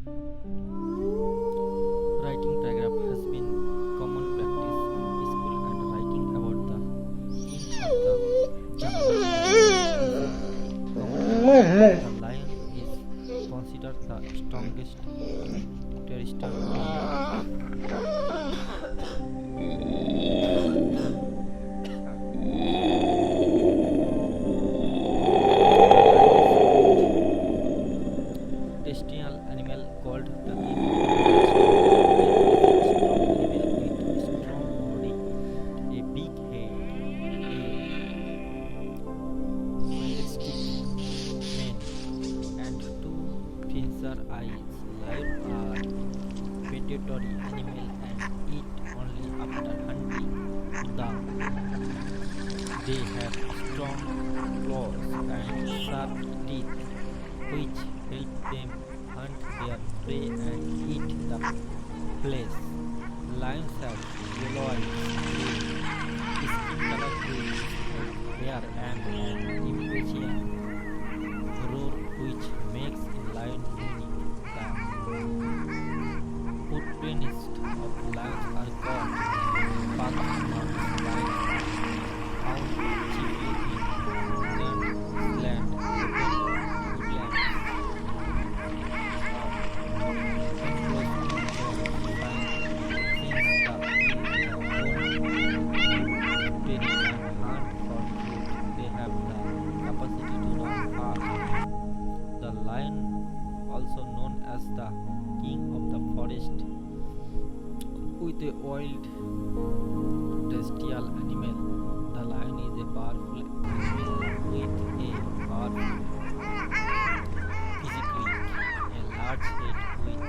Writing paragraph has been common practice in school, and writing about the king of the jungle is a common practice. The lion is considered the strongest terrestrial animal. Terrestrial animal called the king of the forest. Lion is a strong animal with a strong body, a big head, a majestic mane, and two pincer eyes. Lions are predatory animal and eat only after hunting down. They have strong claws and sharp teeth, which help them hunt their prey and eat the flesh. Lions have yellow eyes, a skin color with hair, and an impatient roar which makes a lion unique. The footprints of lions are called path marks. Lions are found chiefly in England, Scotland, woodlands, the lion, also known as the king of the forest, with a wild terrestrial animal. The lion is a powerful animal with a powerful physically, a large head with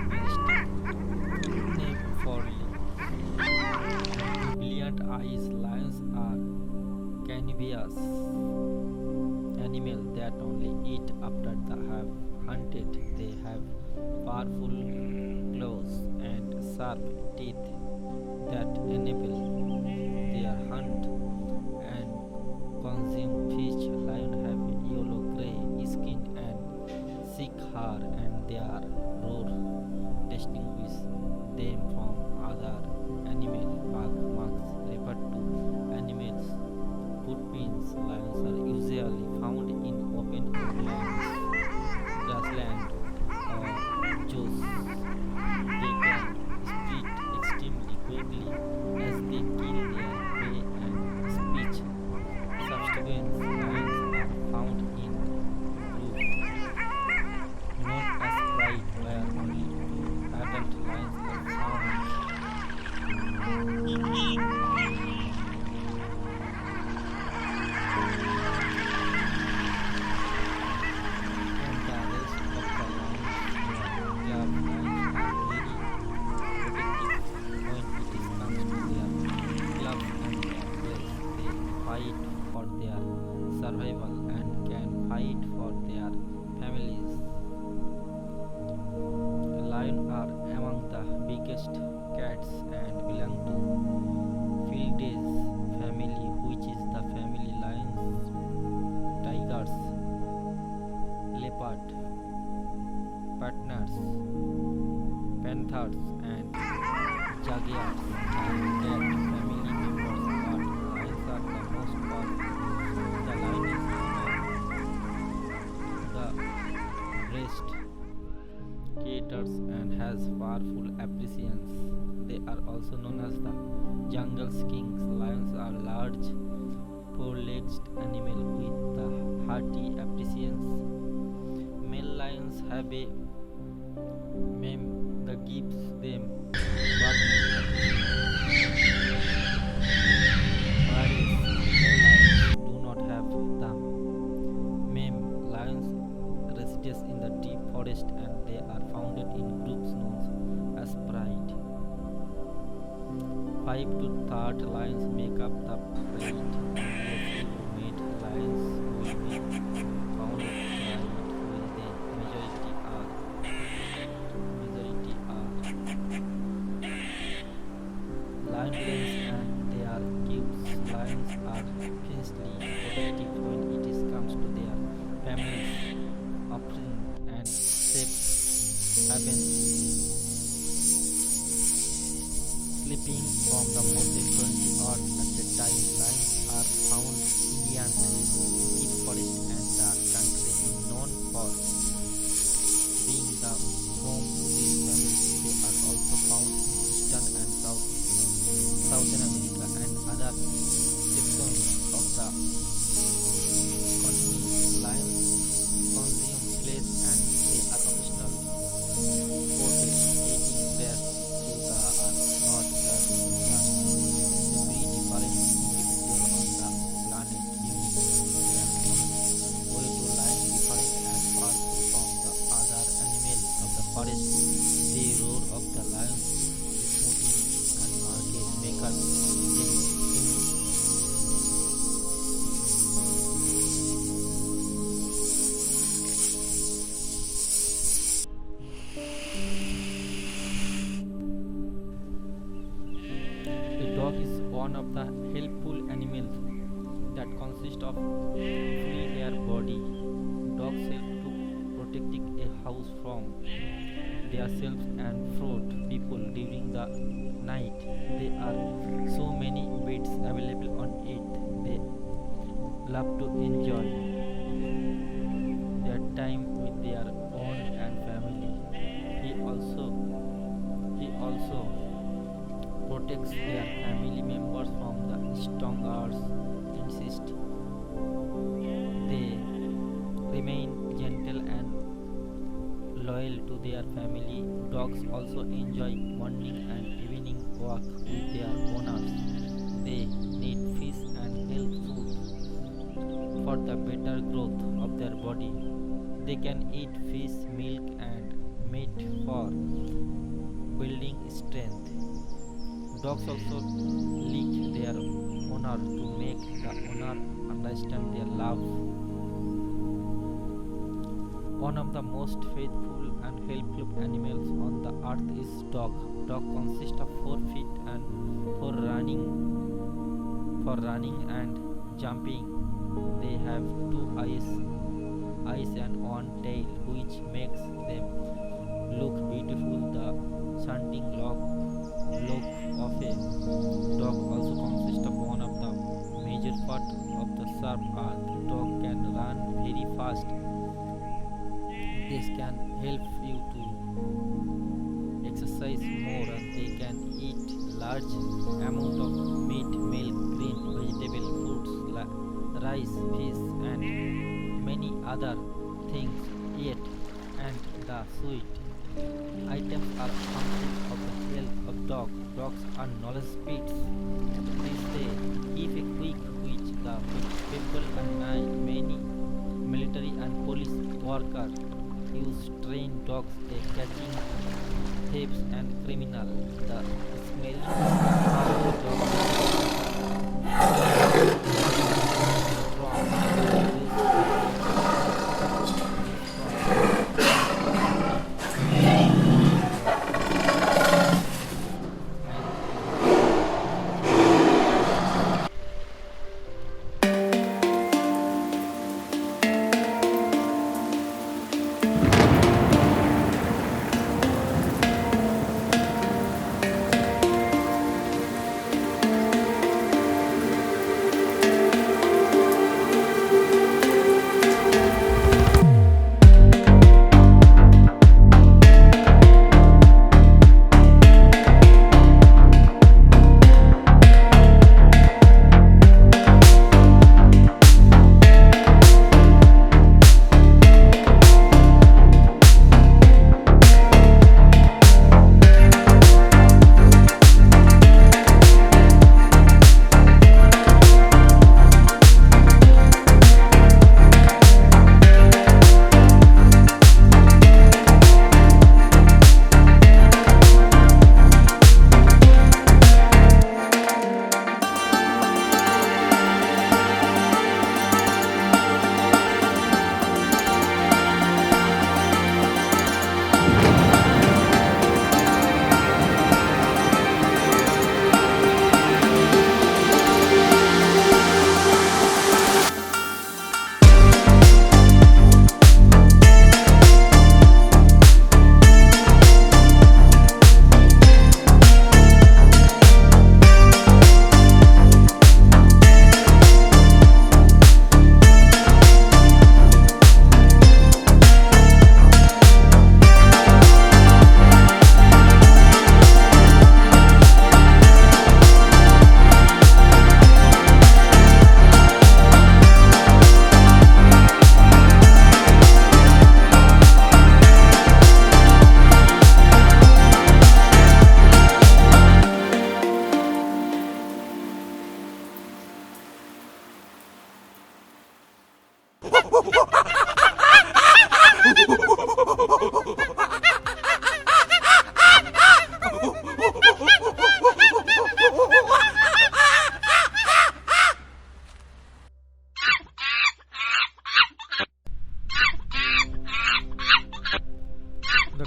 majestic name for brilliant eyes. Lions are carnivorous animal that only eat after they have hunted. They have powerful claws and sharp teeth that enable their hunt and consume fish. Lions have yellow-gray skin and thick hair, and their roar distinguishes them from other animals. Pack marks refer to animals' footprints. Lions are usually found in open woodlands, grassland, or zoos. They can sprint extremely quickly as they kill their prey and speech subsequence. Lions are found in groups known as pride, where only two adult lions are found. And the rest of the lions, their lions are very protective when it is comes to their clubs and tails. They fight for their survival and can fight for their families. Lions are among the biggest cats and belong to Felidae family, which is the family lions, tigers, leopard, panthers, and jaguars are cat family members, but lions are the most powerful. The lion is the breast creators and has powerful appreciations. They are also known as the jungle kings. Lions are large, four-legged animals with the hearty appreciations. Male lions have a mane that gives them birth whereas female lions do not have them. Male lions reside in the deep forest, and they are found in groups known as pride. 5 to 30 lions make up the pride, and the few mate lions will be found at pride, while the majority are lionless and they are cubes. Lions are fiercely protective when it comes to their families, offering and safety. happens. Sleeping from the more than 20 hours at a time, lions are found inland, deep forest, and the country is known for being the home to these families. They are also found in eastern and southern America and other sections of the continent. Lions consume flesh and they are occasional ported, eating prey to the are not just every different individual on the planet unique in their own way to lion different and powerful from the other animals of the forest. The roar of the lion is smoothing and market makers in a dog is one of the helpful animals that consist of free their body. Dogs help to protecting a house from themselves and fraud people during the night. There are so many beds available on it. They love to enjoy their time with their own and family. He also protects their family members from the stoners. Insist they remain gentle and loyal to their family. Dogs also enjoy morning and evening walk with their owners. They need fish and health food for the better growth of their body. They can eat fish, milk, and meat for building strength. Dogs also lick their owner to make the owner understand their love. One of the most faithful and helpful animals on the earth is dog. Dog consists of 4 feet and for running and jumping. They have two eyes and one tail, which makes them look beautiful. The shunting look of a dog also consists of one of the major part of the sharp earth. Dog can run very fast. This can help you to exercise more and they can eat large amount of meat, milk, green vegetable foods, rice, fish and many other things. Yet and the sweet items are harmful of the health of dog. Dogs are knowledge pits. They say if a quick which the people and many military and police workers use trained dogs a catching thieves and criminal. The smelling of the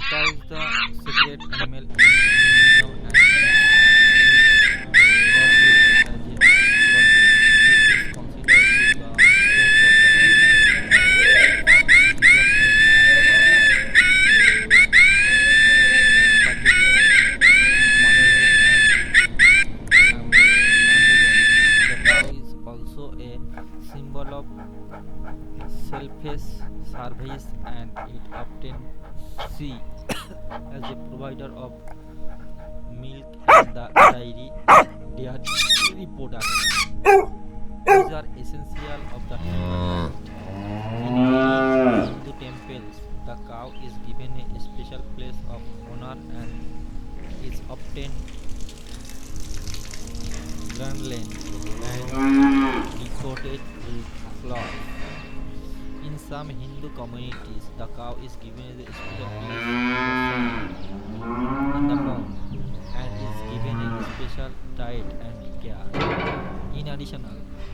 cow is the sacred animal in Hinduism and is worshipped as a goddess. It is considered to the source of the all life and is served as a symbol of fertility, motherhood, and abundance. The cow is also a symbol of selfish service and it often seen as a provider of milk and the dairy products. These are essential of the human life. In many Hindu temples, the cow is given a special place of honor and is often garlanded and decorated with flowers. In some Hindu communities, the cow is given a special place in the sun, in the moon, and is given a special diet and care. In addition,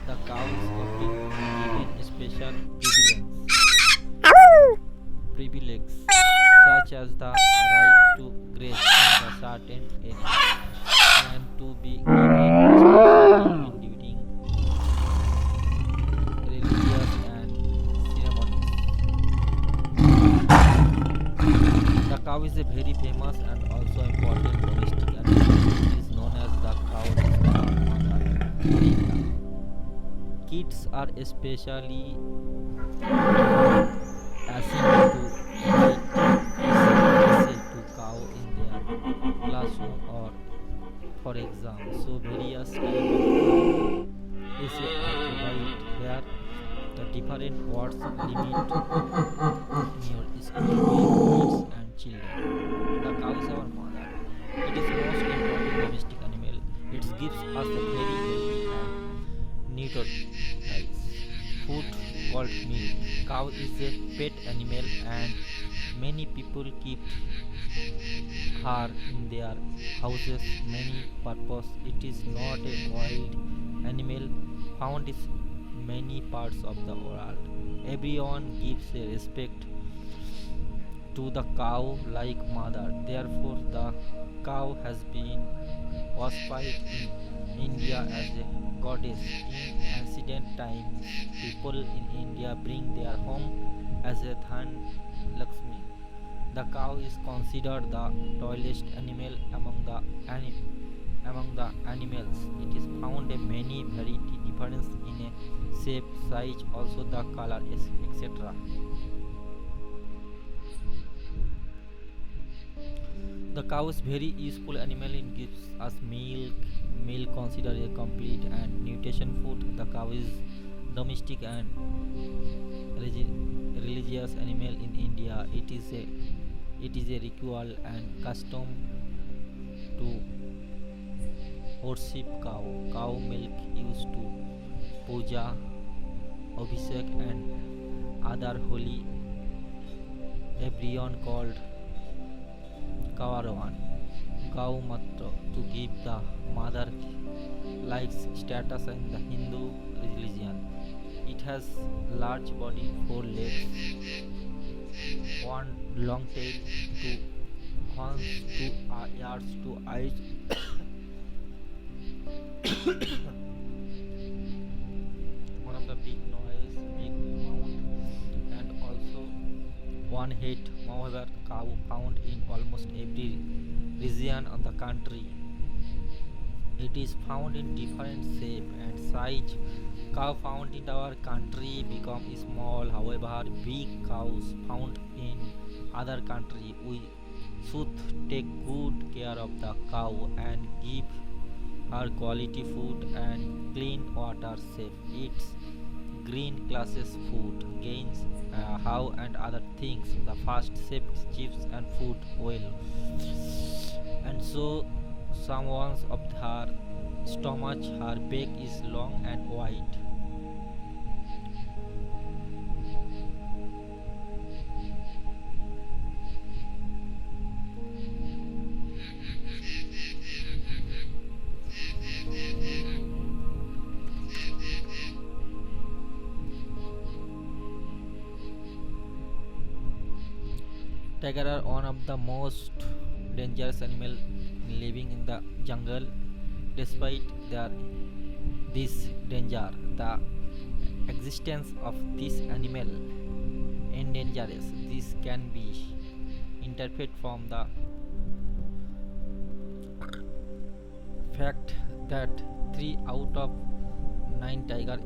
the cow is often given a special privilege such as the right to graze in a certain area and to be given special treatment during religious and ceremonies. The cow is a very famous and also important domestic animal. It is known as the cow is the mother in India. Kids are especially assigned to write essay to cow in their classroom or for exam. So various types of essays are provided where the different words limit in your school with kids and children. The cow is our mother. It is most important domestic animal. It gives us a very healthy and nutritious food called milk. Cow is a pet animal and many people keep her in their houses many purpose. It is not a wild animal found in many parts of the world. Everyone gives a respect to the cow like mother. Therefore, the cow has been worshipped in India as a goddess. In ancient times, people in India bring their home as a Dhan Lakshmi. The cow is considered the tallest animal among the animals. It is found in many variety difference in a shape, size, also the color, etc. The cow is very useful animal. It gives us milk. Milk considered a complete and nutrition food. The cow is domestic and religious animal in India. It is a ritual and custom to worship cow. Cow milk used to puja, abhishek and other holy everyone called Kavaravan. Gau Matra to give the mother like status in the Hindu religion. It has large body, four legs, one long tail, two horns, two ears, two eyes, one of the big nose, big mouth, and also one head. However, cow found in almost every region of the country. It is found in different shape and size. Cow found in our country become small. However, big cows found in other country. We should take good care of the cow and give her quality food and clean water. Safe. Eats green classes food, gains how and other things. The first safe chips and food well. And so someone's of her stomach, her back is long and wide. Tiger are one of the most dangerous animal living in the jungle. Despite their this danger, the existence of this animal endangers. This can be interpreted from the fact that 3 out of 9 tiger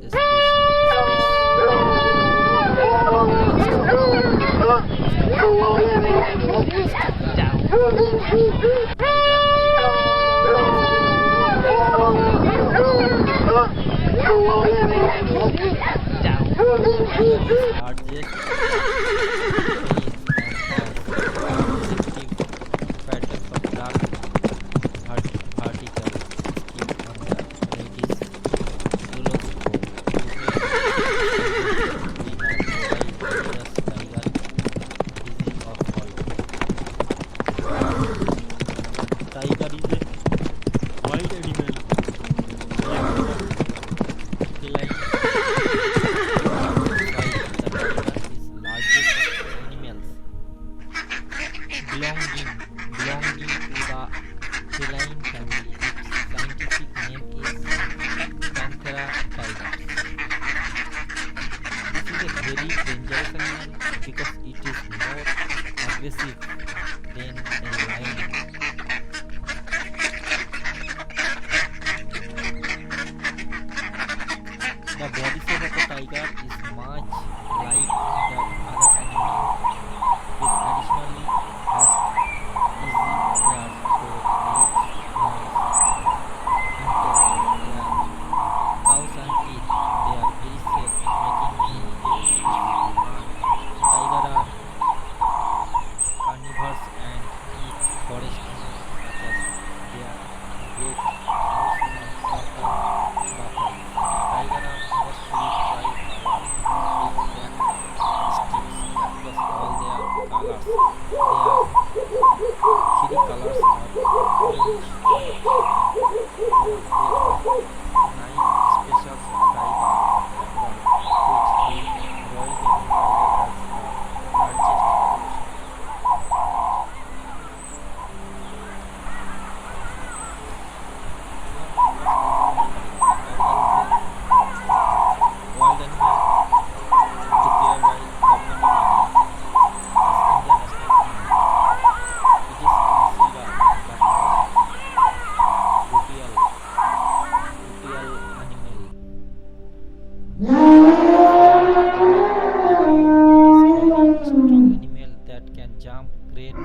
largest patterns of dark vertical skin on the reddish Zuloscope. We have dangerous tiger disease of all. Tiger is a wild animal. Feline the tiger is largest of animals belonging to the feline family. Its scientific name is Panthera tigers. This is a very dangerous animal because it is more aggressive than a lion. The body shape of a tiger is much like that other animals. It additionally has easy hairs for legs, nose, and tail. Cows and teeth, they are very safe, making them very peaceful. Tiger are carnivores and eat forest animals such as deer, great moose, and buffalo. Tiger are mostly white with black streaks across all their colors. Their three colors are orange, white, and black. There are 9 species of tiger world, which the Royal Bengal tiger has the largest population. Wild animal declared by Government of India as Indian national animal. It is considered the most brutal animal. It is very strong animal that can jump great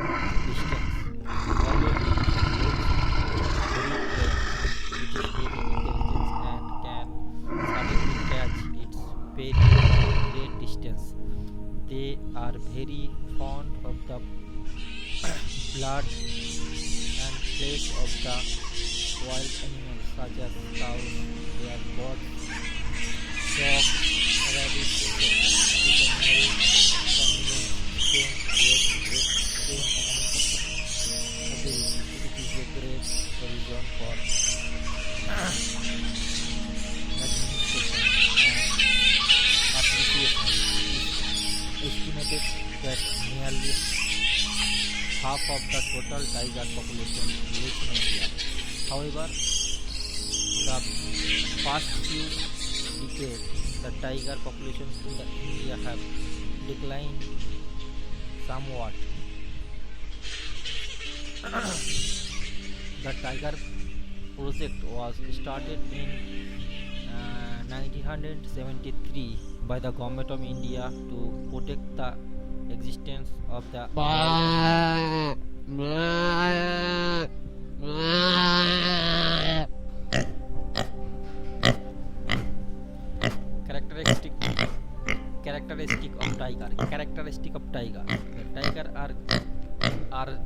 distance. Although it looks very tame, it is very intelligent and can suddenly catch its prey from great distance. They are very fond of the blood and flesh of the wild animals such as cows, their goats, dogs, rabbits, etc. This animal combines strength with ability. It is a great reason for administration and appreciation. It is estimated that nearly half of the total tiger population lives in India. However, the past few decades, the tiger population in India have declined somewhat. The Tiger project was started in 1973 by the Government of India to protect the existence of the wild characteristic characteristic of tiger. The tiger are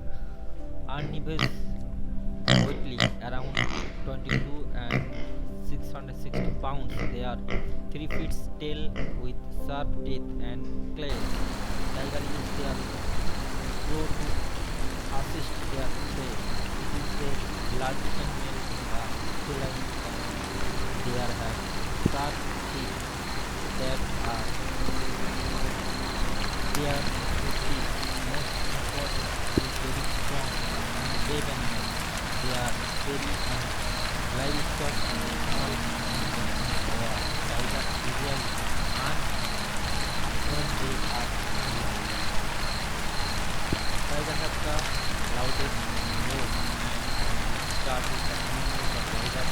omnivorous, weighing around 22 and 660 pounds. They are 3 feet tall with sharp teeth and claws. Tiger use their claw to assist their prey. It is the largest animal in the feline family. They have sharp teeth that are there to see most important strong and brave animals. They are prey on livestock and small animals. Tigers usually hunt when they are hungry. Tigers have the loudest roar and start with the animals. The tiger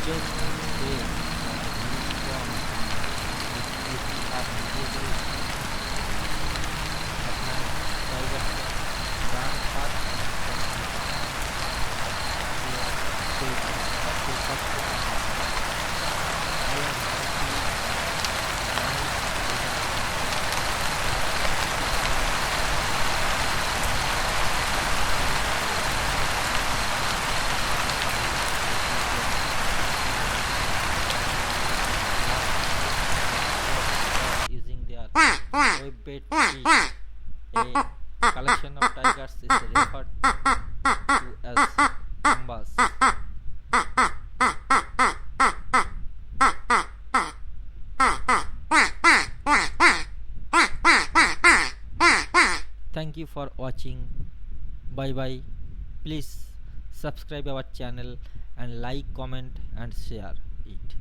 chest tail are very strong and its teeth are usually at night. Tigers can run fast and can they are safe but they pursue lions or see night using their webbed teeth. A collection of tigers is referred to as ambas. Thank you for watching. Bye bye. Please subscribe our channel and like, comment and share it.